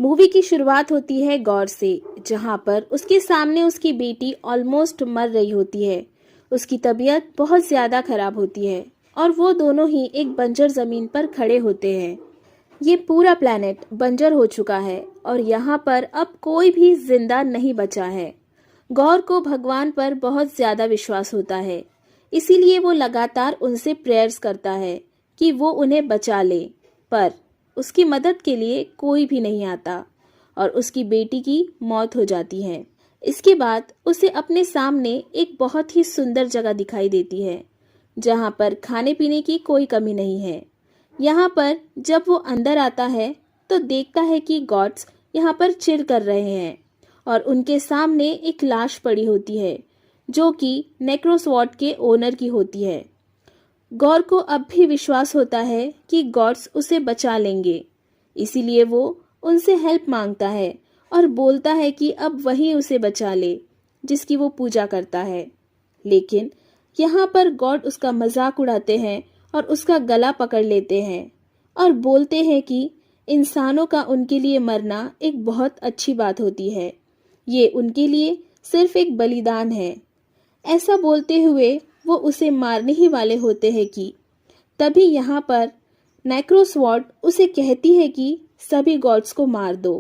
Movie की शुरुआत होती है गौर से, जहां पर उसके सामने उसकी बेटी ऑलमोस्ट मर रही होती है। उसकी तबीयत बहुत ज़्यादा खराब होती है और वो दोनों ही एक बंजर ज़मीन पर खड़े होते हैं। ये पूरा प्लैनेट बंजर हो चुका है और यहाँ पर अब कोई भी जिंदा नहीं बचा है। गौर को भगवान पर बहुत ज़्यादा विश्वास होता है, इसीलिए वो लगातार उनसे प्रेयर्स करता है कि वो उन्हें बचा ले, पर उसकी मदद के लिए कोई भी नहीं आता और उसकी बेटी की मौत हो जाती है। इसके बाद उसे अपने सामने एक बहुत ही सुंदर जगह दिखाई देती है, जहाँ पर खाने पीने की कोई कमी नहीं है। यहाँ पर जब वो अंदर आता है तो देखता है कि गॉड्स यहाँ पर चिल कर रहे हैं और उनके सामने एक लाश पड़ी होती है, जो कि नेक्रोस्वॉर्ड के ओनर की होती है। गौर को अब भी विश्वास होता है कि गॉड्स उसे बचा लेंगे, इसीलिए वो उनसे हेल्प मांगता है और बोलता है कि अब वही उसे बचा ले, जिसकी वो पूजा करता है। लेकिन यहाँ पर गॉड उसका मजाक उड़ाते हैं और उसका गला पकड़ लेते हैं और बोलते हैं कि इंसानों का उनके लिए मरना एक बहुत अच्छी बात होती है, ये उनके लिए सिर्फ एक बलिदान है। ऐसा बोलते हुए वो उसे मारने ही वाले होते हैं कि तभी यहाँ पर नेक्रोस्वॉर्ड उसे कहती है कि सभी गॉड्स को मार दो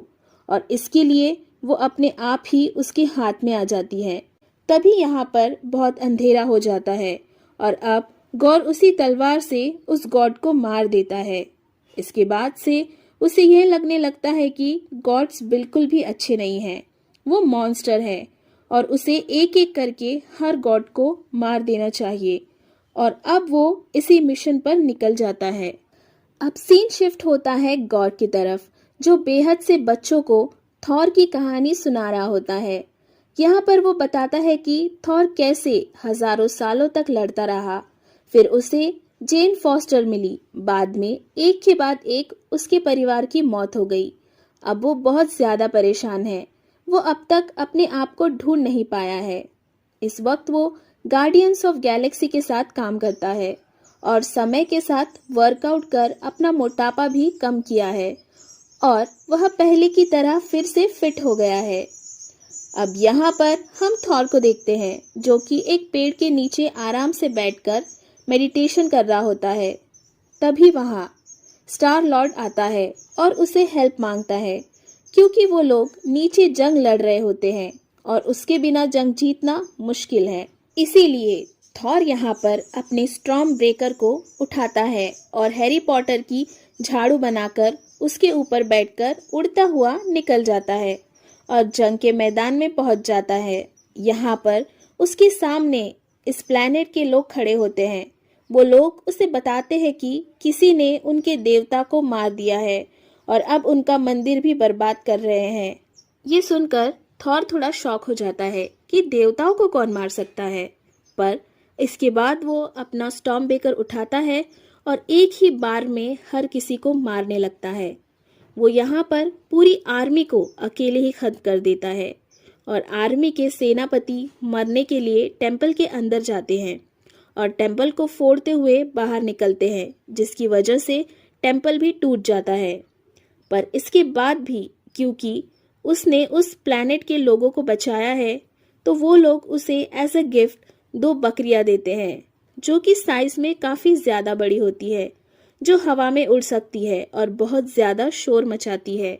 और इसके लिए वो अपने आप ही उसके हाथ में आ जाती है। तभी यहाँ पर बहुत अंधेरा हो जाता है और अब गौर उसी तलवार से उस गॉड को मार देता है। इसके बाद से उसे यह लगने लगता है कि गॉड्स बिल्कुल भी अच्छे नहीं हैं, वो मॉन्स्टर है और उसे एक एक करके हर गॉड को मार देना चाहिए। और अब वो इसी मिशन पर निकल जाता है। अब सीन शिफ्ट होता है गॉड की तरफ, जो बेहद से बच्चों को थॉर की कहानी सुना रहा होता है। यहाँ पर वो बताता है कि थॉर कैसे हजारों सालों तक लड़ता रहा, फिर उसे जेन फॉस्टर मिली, बाद में एक के बाद एक उसके परिवार की मौत हो गई। अब वो बहुत ज्यादा परेशान है, वो अब तक अपने आप को ढूंढ नहीं पाया है। इस वक्त वो गार्डियंस ऑफ गैलेक्सी के साथ काम करता है और समय के साथ वर्कआउट कर अपना मोटापा भी कम किया है और वह पहले की तरह फिर से फिट हो गया है। अब यहाँ पर हम थॉर को देखते हैं, जो कि एक पेड़ के नीचे आराम से बैठकर मेडिटेशन कर रहा होता है। तभी वहाँ स्टार लॉर्ड आता है और उसे हेल्प मांगता है, क्योंकि वो लोग नीचे जंग लड़ रहे होते हैं और उसके बिना जंग जीतना मुश्किल है। इसीलिए थॉर यहाँ पर अपने स्टॉर्म ब्रेकर को उठाता है और हैरी पॉटर की झाड़ू बनाकर उसके ऊपर बैठकर उड़ता हुआ निकल जाता है और जंग के मैदान में पहुंच जाता है। यहाँ पर उसके सामने इस प्लैनेट के लोग खड़े होते हैं। वो लोग उसे बताते हैं कि किसी ने उनके देवता को मार दिया है और अब उनका मंदिर भी बर्बाद कर रहे हैं। ये सुनकर थॉर थोड़ा शॉक हो जाता है कि देवताओं को कौन मार सकता है, पर इसके बाद वो अपना स्टॉर्म ब्रेकर उठाता है और एक ही बार में हर किसी को मारने लगता है। वो यहाँ पर पूरी आर्मी को अकेले ही खत्म कर देता है और आर्मी के सेनापति मरने के लिए टेंपल के अंदर जाते हैं और टेंपल को फोड़ते हुए बाहर निकलते हैं, जिसकी वजह से टेंपल भी टूट जाता है। पर इसके बाद भी क्योंकि उसने उस प्लैनेट के लोगों को बचाया है, तो वो लोग उसे एज अ गिफ्ट 2 बकरियां देते हैं, जो कि साइज में काफी ज्यादा बड़ी होती है, जो हवा में उड़ सकती है और बहुत ज्यादा शोर मचाती है।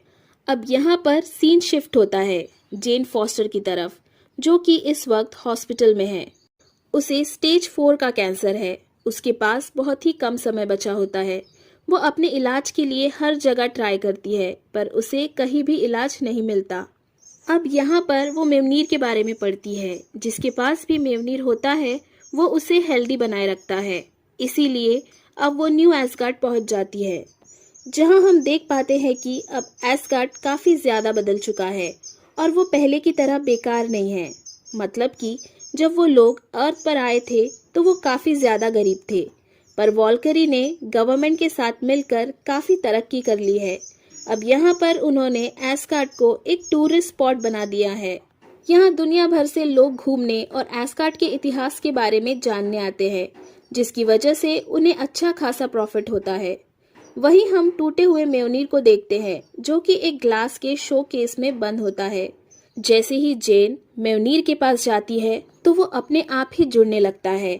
अब यहाँ पर सीन शिफ्ट होता है जेन फॉस्टर की तरफ, जो कि इस वक्त हॉस्पिटल में है। उसे स्टेज 4 का कैंसर है। उसके पास बहुत ही कम समय बचा होता है। वो अपने इलाज के लिए हर जगह ट्राई करती है, पर उसे कहीं भी इलाज नहीं मिलता। अब यहाँ पर वो मेवनीर के बारे में पढ़ती है। जिसके पास भी मेवनीर होता है वो उसे हेल्दी बनाए रखता है। इसीलिए अब वो न्यू एस्गार्ड पहुंच जाती है, जहाँ हम देख पाते हैं कि अब एस्गार्ड काफी ज्यादा बदल चुका है और वो पहले की तरह बेकार नहीं है। मतलब कि जब वो लोग अर्थ पर आए थे तो वो काफी ज्यादा गरीब थे, पर वॉल्करी ने गवर्नमेंट के साथ मिलकर काफी तरक्की कर ली है। अब यहाँ पर उन्होंने एस्गार्ड को एक टूरिस्ट स्पॉट बना दिया है। यहाँ दुनिया भर से लोग घूमने और एस्गार्ड के इतिहास के बारे में जानने आते हैं, जिसकी वजह से उन्हें अच्छा खासा प्रॉफिट होता है। वहीं हम टूटे हुए म्योनीर को देखते हैं जो कि एक ग्लास के शो केस में बंद होता है। जैसे ही जेन म्योनीर के पास जाती है तो वो अपने आप ही जुड़ने लगता है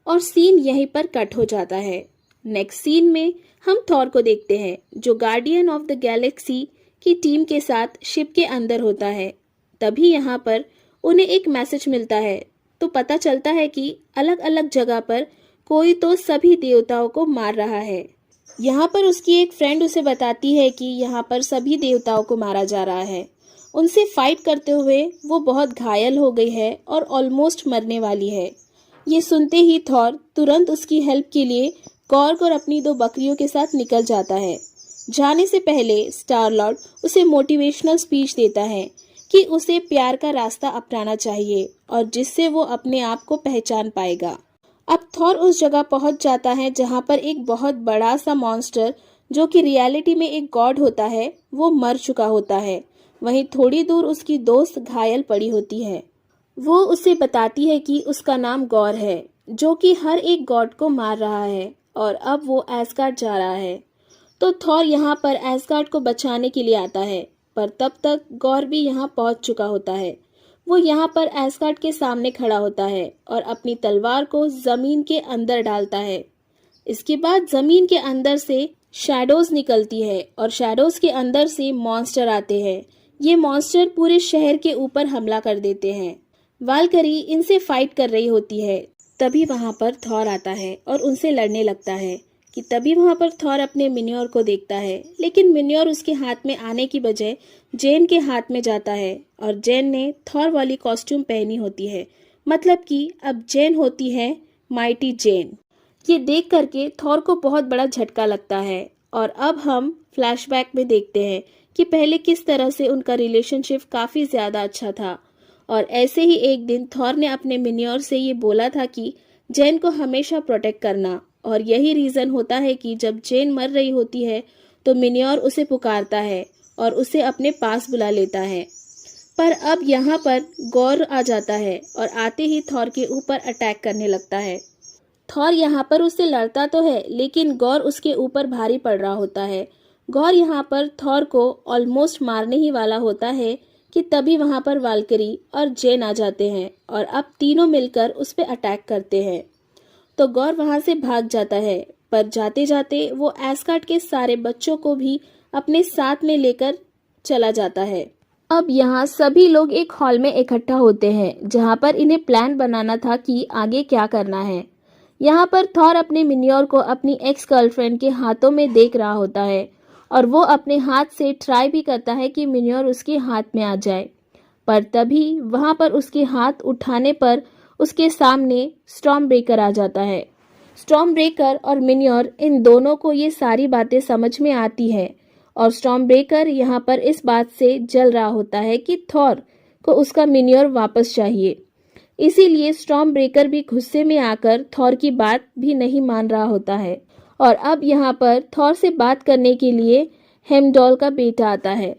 और सीन यहीं पर कट हो जाता है। नेक्स्ट सीन में हम थॉर को देखते हैं जो गार्डियन ऑफ द गैलेक्सी की टीम के साथ शिप के अंदर होता है। तभी यहाँ पर उन्हें एक मैसेज मिलता है तो पता चलता है कि अलग अलग जगह पर कोई तो सभी देवताओं को मार रहा है। यहाँ पर उसकी एक फ्रेंड उसे बताती है कि यहाँ पर सभी देवताओं को मारा जा रहा है। उनसे फाइट करते हुए वो बहुत घायल हो गई है और ऑलमोस्ट मरने वाली है। ये सुनते ही थॉर तुरंत उसकी हेल्प के लिए कॉर्ग और अपनी 2 बकरियों के साथ निकल जाता है। जाने से पहले स्टार लॉर्ड उसे मोटिवेशनल स्पीच देता है कि उसे प्यार का रास्ता अपनाना चाहिए और जिससे वो अपने आप को पहचान पाएगा। अब थॉर उस जगह पहुंच जाता है जहां पर एक बहुत बड़ा सा मॉन्स्टर जो कि रियलिटी में एक गॉड होता है वो मर चुका होता है। वहीं थोड़ी दूर उसकी दोस्त घायल पड़ी होती है। वो उसे बताती है कि उसका नाम गौर है जो कि हर एक गॉड को मार रहा है और अब वो एस्गार्ड जा रहा है। तो थॉर यहाँ पर एस्गार्ड को बचाने के लिए आता है पर तब तक गौर भी यहाँ पहुंच चुका होता है। वो यहाँ पर एस्गार्ड के सामने खड़ा होता है और अपनी तलवार को जमीन के अंदर डालता है। इसके बाद जमीन के अंदर से शैडोज निकलती है और शैडोज के अंदर से मॉन्स्टर आते हैं। ये मॉन्स्टर पूरे शहर के ऊपर हमला कर देते हैं। वाल्करी इनसे फाइट कर रही होती है। तभी वहां पर थॉर आता है और उनसे लड़ने लगता है कि तभी वहां पर थॉर अपने मिन्योर को देखता है, लेकिन मिन्योर उसके हाथ में आने की बजाय जेन के हाथ में जाता है और जेन ने थॉर वाली कॉस्ट्यूम पहनी होती है। मतलब कि अब जेन होती है माइटी जेन। ये देख करके थॉर को बहुत बड़ा झटका लगता है और अब हम फ्लैशबैक में देखते हैं कि पहले किस तरह से उनका रिलेशनशिप काफी ज्यादा अच्छा था। और ऐसे ही एक दिन थॉर ने अपने मिन्योर से ये बोला था कि जेन को हमेशा प्रोटेक्ट करना, और यही रीजन होता है कि जब जेन मर रही होती है तो मिन्योर उसे पुकारता है और उसे अपने पास बुला लेता है। पर अब यहाँ पर गौर आ जाता है और आते ही थॉर के ऊपर अटैक करने लगता है। थॉर यहाँ पर उससे लड़ता तो है लेकिन गौर उसके ऊपर भारी पड़ रहा होता है। गौर यहाँ पर थॉर को ऑलमोस्ट मारने ही वाला होता है कि तभी वहाँ पर वाल्करी और जेन आ जाते हैं और अब तीनों मिलकर उस पर अटैक करते हैं। तो गौर वहाँ से भाग जाता है पर जाते जाते वो एस्गार्ड के सारे बच्चों को भी अपने साथ में लेकर चला जाता है। अब यहाँ सभी लोग एक हॉल में इकट्ठा होते हैं जहाँ पर इन्हें प्लान बनाना था कि आगे क्या करना है। यहाँ पर थॉर अपने मिन्योर को अपनी एक्स गर्लफ्रेंड के हाथों में देख रहा होता है और वो अपने हाथ से ट्राई भी करता है कि मिन्योर उसके हाथ में आ जाए। पर तभी वहाँ पर उसके हाथ उठाने पर उसके सामने स्टॉर्म ब्रेकर आ जाता है। स्टॉर्म ब्रेकर और मिन्योर इन दोनों को ये सारी बातें समझ में आती है और स्टॉर्म ब्रेकर यहाँ पर इस बात से जल रहा होता है कि थॉर को उसका मिन्योर वापस चाहिए। इसीलिए स्टॉर्म ब्रेकर भी गुस्से में आकर थॉर की बात भी नहीं मान रहा होता है। और अब यहाँ पर थॉर से बात करने के लिए हेमडॉल का बेटा आता है।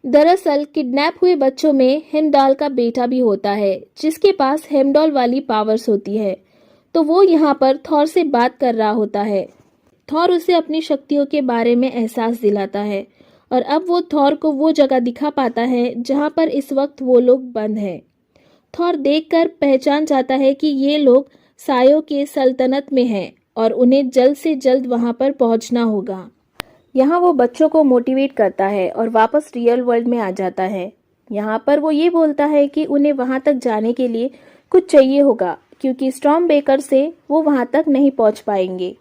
दरअसल किडनैप हुए बच्चों में हेमडाल का बेटा भी होता है जिसके पास हेमडॉल वाली पावर्स होती है। तो वो यहाँ पर थॉर से बात कर रहा होता है। थॉर उसे अपनी शक्तियों के बारे में एहसास दिलाता है और अब वो थॉर को वो जगह दिखा पाता है जहाँ पर इस वक्त वो लोग बंद हैं। थॉर देखकर पहचान जाता है कि ये लोग सायों के सल्तनत में हैं और उन्हें जल्द से जल्द वहाँ पर पहुँचना होगा। यहाँ वो बच्चों को मोटिवेट करता है और वापस रियल वर्ल्ड में आ जाता है। यहाँ पर वो ये बोलता है कि उन्हें वहाँ तक जाने के लिए कुछ चाहिए होगा क्योंकि स्टॉर्म ब्रेकर से वो वहाँ तक नहीं पहुँच पाएंगे।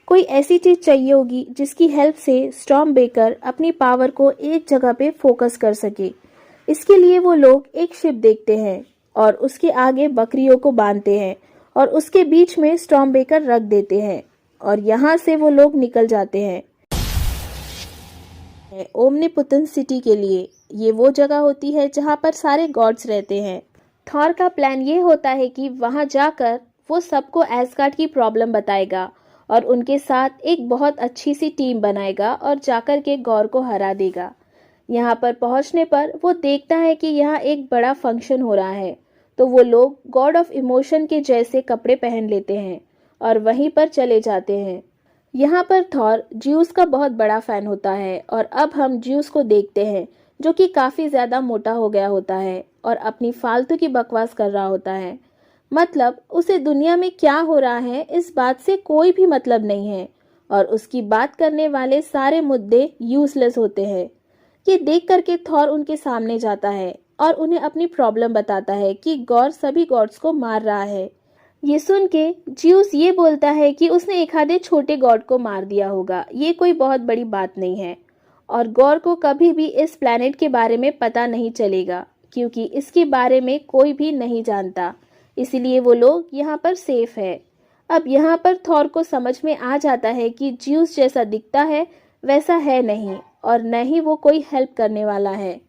कोई ऐसी चीज़ चाहिए होगी जिसकी हेल्प से स्टॉर्म ब्रेकर अपनी पावर को एक जगह पे फोकस कर सके। इसके लिए वो लोग एक शिप देखते हैं और उसके आगे बकरियों को बांधते हैं और उसके बीच में स्टॉर्म ब्रेकर रख देते हैं और यहाँ से वो लोग निकल जाते हैं ओमनीपुटेंट सिटी के लिए। ये वो जगह होती है जहाँ पर सारे गॉड्स रहते हैं। थॉर का प्लान ये होता है कि वहाँ जाकर वो सबको एस्गार्ड की प्रॉब्लम बताएगा और उनके साथ एक बहुत अच्छी सी टीम बनाएगा और जाकर के गौर को हरा देगा। यहाँ पर पहुँचने पर वो देखता है कि यहाँ एक बड़ा फंक्शन हो रहा है तो वो लोग गॉड ऑफ इमोशन के जैसे कपड़े पहन लेते हैं और वहीं पर चले जाते हैं। यहाँ पर थॉर ज्यूस का बहुत बड़ा फैन होता है और अब हम ज्यूस को देखते हैं जो कि काफ़ी ज़्यादा मोटा हो गया होता है और अपनी फालतू की बकवास कर रहा होता है। मतलब उसे दुनिया में क्या हो रहा है इस बात से कोई भी मतलब नहीं है और उसकी बात करने वाले सारे मुद्दे यूजलेस होते हैं। ये देख करके थॉर उनके सामने जाता है और उन्हें अपनी प्रॉब्लम बताता है कि गॉर सभी गॉड्स को मार रहा है। ये सुन के ज्यूस ये बोलता है कि उसने एक आधे छोटे गॉड को मार दिया होगा, ये कोई बहुत बड़ी बात नहीं है और गॉर को कभी भी इस प्लैनेट के बारे में पता नहीं चलेगा क्योंकि इसके बारे में कोई भी नहीं जानता, इसलिए वो लोग यहाँ पर सेफ है। अब यहाँ पर थॉर को समझ में आ जाता है कि ज्यूस जैसा दिखता है वैसा है नहीं और न ही वो कोई हेल्प करने वाला है।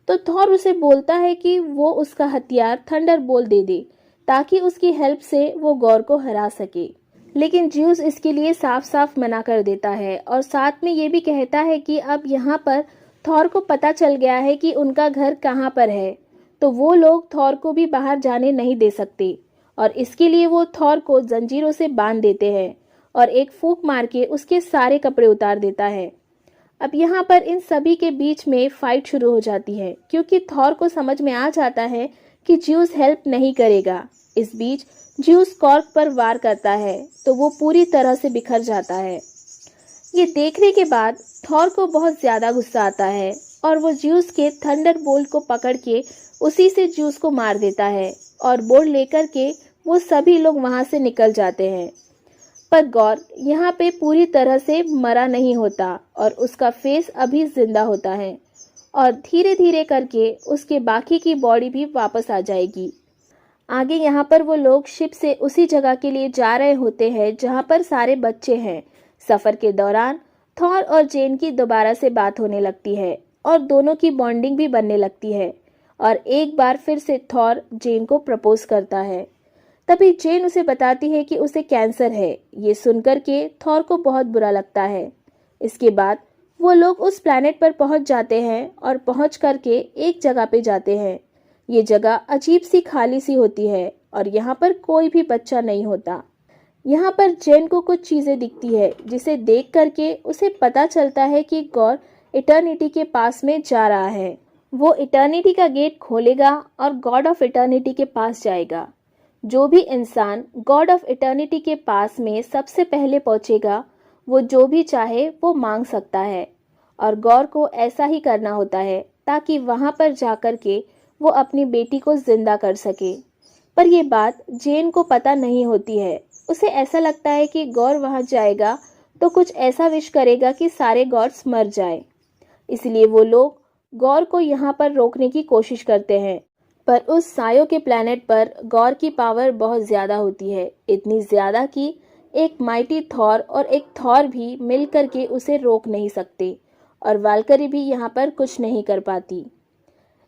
तो थॉर उसे बोलता है कि वो उसका हथियार थंडरबोल्ट दे दे ताकि उसकी हेल्प से वो गॉर को हरा सके। लेकिन ज्यूस इसके लिए साफ साफ मना कर देता है और साथ में ये भी कहता है कि अब यहाँ पर थॉर को पता चल गया है कि उनका घर कहाँ पर है, तो वो लोग थॉर को भी बाहर जाने नहीं दे सकते और इसके लिए वो थॉर को जंजीरों से बांध देते हैं और एक फूंक मार के उसके सारे कपड़े उतार देता है। अब यहाँ पर इन सभी के बीच में फाइट शुरू हो जाती है क्योंकि थॉर को समझ में आ जाता है कि ज्यूस हेल्प नहीं करेगा। इस बीच ज्यूस कॉर्क पर वार करता है तो वो पूरी तरह से बिखर जाता है। ये देखने के बाद थॉर को बहुत ज़्यादा गुस्सा आता है और वो ज्यूस के थंडरबोल्ट को पकड़ के उसी से ज्यूस को मार देता है और बोल्ट लेकर के वो सभी लोग वहाँ से निकल जाते हैं। पर गॉर यहाँ पे पूरी तरह से मरा नहीं होता और उसका फेस अभी जिंदा होता है और धीरे धीरे करके उसके बाकी की बॉडी भी वापस आ जाएगी। आगे यहाँ पर वो लोग शिप से उसी जगह के लिए जा रहे होते हैं जहाँ पर सारे बच्चे हैं। सफ़र के दौरान थॉर और जेन की दोबारा से बात होने लगती है और दोनों की बॉन्डिंग भी बनने लगती है और एक बार फिर से थॉर जेन को प्रपोज करता है। तभी जेन उसे बताती है कि उसे कैंसर है। ये सुनकर के थॉर को बहुत बुरा लगता है। इसके बाद वो लोग उस प्लैनेट पर पहुंच जाते हैं और पहुंच करके एक जगह पे जाते हैं। ये जगह अजीब सी खाली सी होती है और यहाँ पर कोई भी बच्चा नहीं होता। यहाँ पर जेन को कुछ चीज़ें दिखती है जिसे देख करके उसे पता चलता है कि गॉर इटर्निटी के पास में जा रहा है। वो इटर्निटी का गेट खोलेगा और गॉड ऑफ इटर्निटी के पास जाएगा। जो भी इंसान गॉड ऑफ इटर्निटी के पास में सबसे पहले पहुंचेगा वो जो भी चाहे वो मांग सकता है और गॉर को ऐसा ही करना होता है ताकि वहाँ पर जाकर के वो अपनी बेटी को जिंदा कर सके। पर ये बात जेन को पता नहीं होती है। उसे ऐसा लगता है कि गॉर वहाँ जाएगा तो कुछ ऐसा विश करेगा कि सारे गॉड्स मर जाए, इसलिए वो लोग गॉर को यहाँ पर रोकने की कोशिश करते हैं। पर उस सायो के प्लैनेट पर गॉर की पावर बहुत ज़्यादा होती है, इतनी ज़्यादा कि एक माइटी थॉर और एक थॉर भी मिल कर के उसे रोक नहीं सकते और वाल्करी भी यहाँ पर कुछ नहीं कर पाती।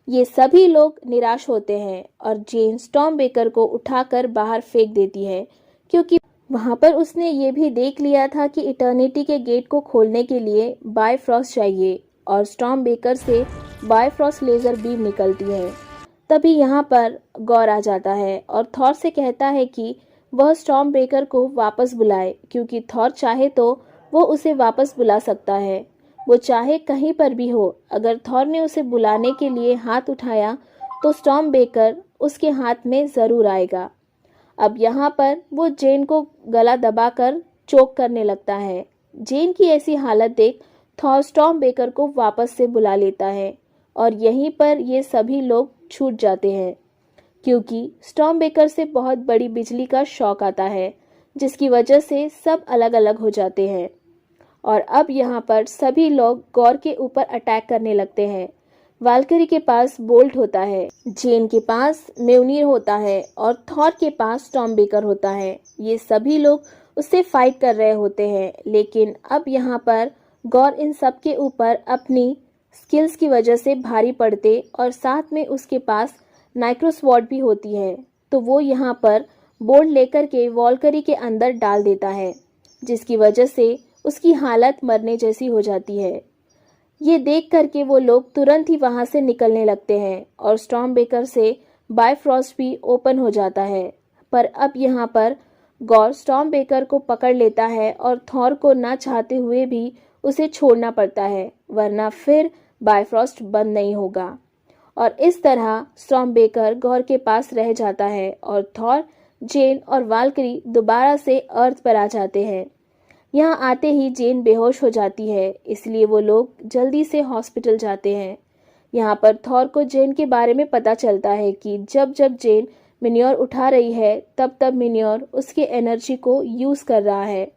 ये सभी लोग निराश होते हैं और जेन स्टॉर्म बेकर को उठाकर बाहर फेंक देती है क्योंकि वहाँ पर उसने ये भी देख लिया था कि इटर्निटी के गेट को खोलने के लिए बायफ्रॉस्ट चाहिए और स्टॉर्म बेकर से बायफ्रॉस्ट लेज़र बीम निकलती है। तभी यहाँ पर गॉर आ जाता है और थॉर से कहता है कि वह स्टॉर्म ब्रेकर को वापस बुलाए क्योंकि थॉर चाहे तो वो उसे वापस बुला सकता है। वो चाहे कहीं पर भी हो, अगर थॉर ने उसे बुलाने के लिए हाथ उठाया तो स्टॉर्म ब्रेकर उसके हाथ में ज़रूर आएगा। अब यहाँ पर वो जेन को गला दबाकर चोक करने लगता है। जेन की ऐसी हालत देख थॉर स्टॉर्म ब्रेकर को वापस से बुला लेता है और यहीं पर ये सभी लोग छूट जाते हैं क्योंकि स्टॉर्म बेकर से बहुत बड़ी बिजली का शॉक आता है जिसकी वजह से सब अलग अलग हो जाते हैं और अब यहाँ पर सभी लोग गॉर के ऊपर अटैक करने लगते हैं। वाल्करी के पास बोल्ट होता है, जेन के पास म्योनिर होता है और थॉर के पास स्टॉर्म बेकर होता है। ये सभी लोग उससे फाइट कर रहे होते हैं, लेकिन अब यहाँ पर गॉर इन सब के ऊपर अपनी स्किल्स की वजह से भारी पड़ते और साथ में उसके पास नाइक्रोस्वॉर्ड भी होती है, तो वो यहाँ पर बोल्ट लेकर के वाल्करी के अंदर डाल देता है जिसकी वजह से उसकी हालत मरने जैसी हो जाती है। ये देख करके वो लोग तुरंत ही वहाँ से निकलने लगते हैं और स्टॉर्म बेकर से बायफ्रॉस्ट भी ओपन हो जाता है। पर अब यहाँ पर गॉर स्टॉर्म बेकर को पकड़ लेता है और थॉर को ना चाहते हुए भी उसे छोड़ना पड़ता है, वरना फिर बायफ्रॉस्ट बंद नहीं होगा। और इस तरह स्टॉर्म बेकर गॉर के पास रह जाता है और थॉर, जेन और वाल्करी दोबारा से अर्थ पर आ जाते हैं। यहाँ आते ही जेन बेहोश हो जाती है, इसलिए वो लोग जल्दी से हॉस्पिटल जाते हैं। यहाँ पर थॉर को जेन के बारे में पता चलता है कि जब जब जेन मिन्योर उठा रही है तब तब मिन्योर उसके एनर्जी को यूज़ कर रहा है,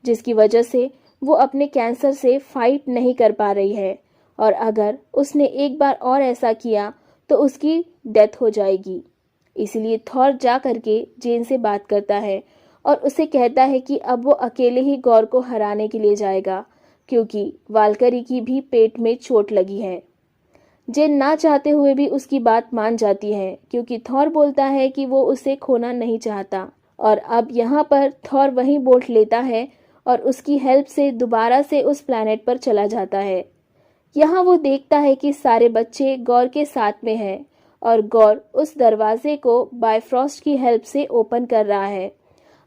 जिसकी वजह से वो अपने कैंसर से फाइट नहीं कर पा रही है और अगर उसने एक बार और ऐसा किया तो उसकी डेथ हो जाएगी। इसलिए थॉर जा करके जेन से बात करता है और उसे कहता है कि अब वो अकेले ही गॉर को हराने के लिए जाएगा, क्योंकि वाल्करी की भी पेट में चोट लगी है। जेन ना चाहते हुए भी उसकी बात मान जाती है, क्योंकि थॉर बोलता है कि वो उसे खोना नहीं चाहता। और अब यहाँ पर थॉर वही बोट लेता है और उसकी हेल्प से दोबारा से उस प्लैनेट पर चला जाता है। यहाँ वो देखता है कि सारे बच्चे गॉर के साथ में हैं और गॉर उस दरवाजे को बायफ्रॉस्ट की हेल्प से ओपन कर रहा है।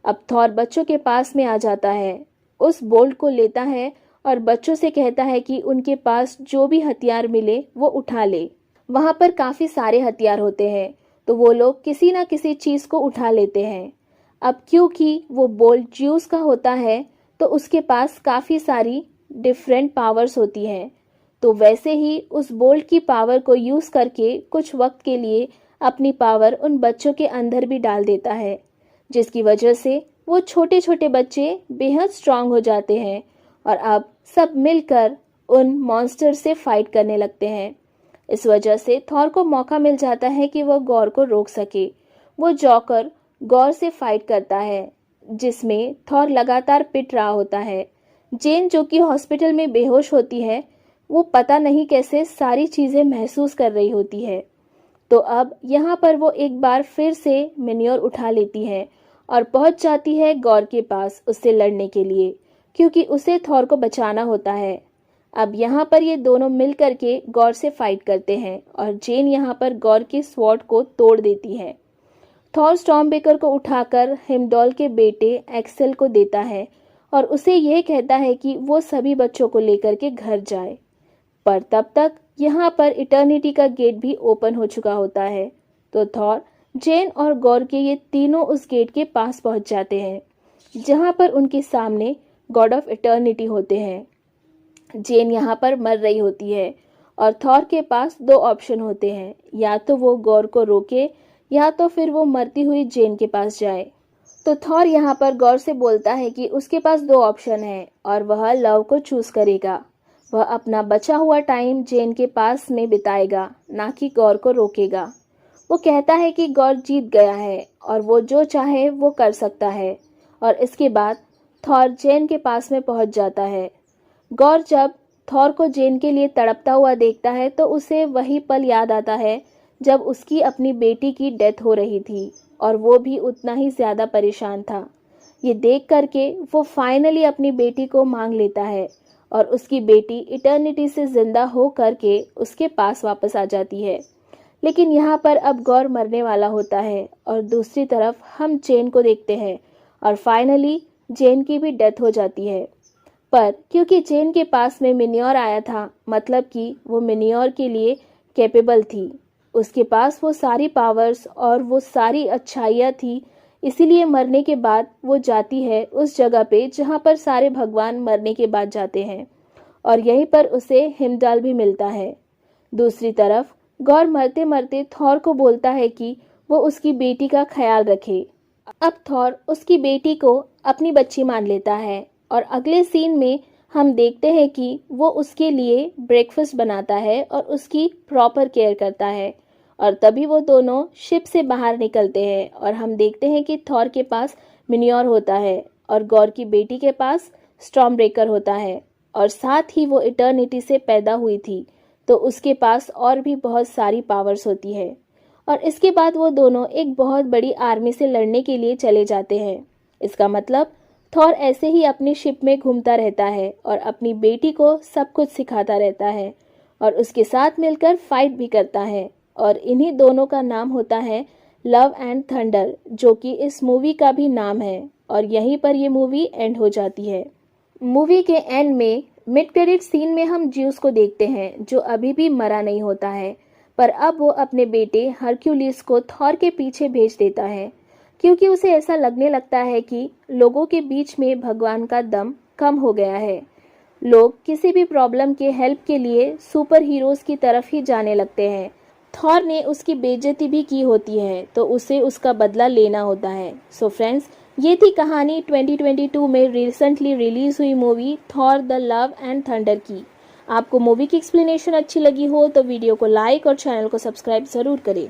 अब थॉर बच्चों के पास में आ जाता है, उस बोल्ट को लेता है और बच्चों से कहता है कि उनके पास जो भी हथियार मिले वो उठा ले। वहाँ पर काफ़ी सारे हथियार होते हैं, तो वो लोग किसी ना किसी चीज़ को उठा लेते हैं। अब क्योंकि वो बोल्ट ज्यूस का होता है तो उसके पास काफ़ी सारी डिफरेंट पावर्स होती हैं, तो वैसे ही उस बोल्ट की पावर को यूज़ करके कुछ वक्त के लिए अपनी पावर उन बच्चों के अंदर भी डाल देता है, जिसकी वजह से वो छोटे छोटे बच्चे बेहद स्ट्रांग हो जाते हैं और अब सब मिलकर उन मॉन्स्टर से फाइट करने लगते हैं। इस वजह से थॉर को मौका मिल जाता है कि वह गॉर को रोक सके। वो जाकर गॉर से फाइट करता है, जिसमें थॉर लगातार पिट रहा होता है। जेन, जो कि हॉस्पिटल में बेहोश होती है, वो पता नहीं कैसे सारी चीज़ें महसूस कर रही होती है। तो अब यहाँ पर वो एक बार फिर से मिन्योर उठा लेती है और पहुँच जाती है गॉर के पास उससे लड़ने के लिए, क्योंकि उसे थॉर को बचाना होता है। अब यहाँ पर ये दोनों मिल करके गॉर से फाइट करते हैं और जेन यहाँ पर गॉर के स्वॉर्ड को तोड़ देती है। थॉर स्टॉर्म बेकर को उठाकर हिमडॉल के बेटे एक्सेल को देता है और उसे यह कहता है कि वो सभी बच्चों को लेकर के घर जाए। पर तब तक यहाँ पर इटर्निटी का गेट भी ओपन हो चुका होता है, तो थॉर, जेन और गॉर के ये तीनों उस गेट के पास पहुँच जाते हैं, जहाँ पर उनके सामने गॉड ऑफ इटर्निटी होते हैं। जेन यहाँ पर मर रही होती है और थॉर के पास दो ऑप्शन होते हैं, या तो वो गॉर को रोके या तो फिर वो मरती हुई जेन के पास जाए। तो थॉर यहाँ पर गॉर से बोलता है कि उसके पास दो ऑप्शन है और वह लव को चूज करेगा। वह अपना बचा हुआ टाइम जेन के पास में बिताएगा, ना कि गॉर को रोकेगा। वो कहता है कि गॉर जीत गया है और वो जो चाहे वो कर सकता है। और इसके बाद थॉर जेन के पास में पहुंच जाता है। गॉर जब थॉर को जेन के लिए तड़पता हुआ देखता है तो उसे वही पल याद आता है जब उसकी अपनी बेटी की डेथ हो रही थी और वो भी उतना ही ज़्यादा परेशान था। ये देख करके वो फाइनली अपनी बेटी को मांग लेता है और उसकी बेटी इटर्निटी से ज़िंदा हो करके उसके पास वापस आ जाती है। लेकिन यहाँ पर अब गॉर मरने वाला होता है और दूसरी तरफ हम जेन को देखते हैं और फाइनली जेन की भी डेथ हो जाती है। पर क्योंकि जेन के पास में मिन्योर आया था, मतलब कि वो मिन्योर के लिए कैपेबल थी, उसके पास वो सारी पावर्स और वो सारी अच्छाइयाँ थी, इसीलिए मरने के बाद वो जाती है उस जगह पे जहाँ पर सारे भगवान मरने के बाद जाते हैं और यहीं पर उसे हिमडाल भी मिलता है। दूसरी तरफ गॉर मरते मरते थॉर को बोलता है कि वो उसकी बेटी का ख्याल रखे। अब थॉर उसकी बेटी को अपनी बच्ची मान लेता है और अगले सीन में हम देखते हैं कि वो उसके लिए ब्रेकफास्ट बनाता है और उसकी प्रॉपर केयर करता है। और तभी वो दोनों शिप से बाहर निकलते हैं और हम देखते हैं कि थॉर के पास मिन्योर होता है और गॉर की बेटी के पास स्टॉर्म ब्रेकर होता है और साथ ही वो इटर्निटी से पैदा हुई थी, तो उसके पास और भी बहुत सारी पावर्स होती है। और इसके बाद वो दोनों एक बहुत बड़ी आर्मी से लड़ने के लिए चले जाते हैं। इसका मतलब थॉर ऐसे ही अपनी शिप में घूमता रहता है और अपनी बेटी को सब कुछ सिखाता रहता है और उसके साथ मिलकर फाइट भी करता है और इन्हीं दोनों का नाम होता है लव एंड थंडर, जो कि इस मूवी का भी नाम है। और यहीं पर ये मूवी एंड हो जाती है। मूवी के एंड में मिड क्रेडिट सीन में हम ज्यूस को देखते हैं, जो अभी भी मरा नहीं होता है, पर अब वो अपने बेटे हरक्यूलिस को थॉर के पीछे भेज देता है, क्योंकि उसे ऐसा लगने लगता है कि लोगों के बीच में भगवान का दम कम हो गया है। लोग किसी भी प्रॉब्लम के हेल्प के लिए सुपर हीरोज की तरफ ही जाने लगते हैं। थॉर ने उसकी बेइज्जती भी की होती है, तो उसे उसका बदला लेना होता है। सो फ्रेंड्स, ये थी कहानी 2022 में रिसेंटली रिलीज हुई movie Thor the love and thunder की। आपको मूवी की एक्सप्लेनेशन अच्छी लगी हो तो वीडियो को लाइक और चैनल को सब्सक्राइब ज़रूर करें।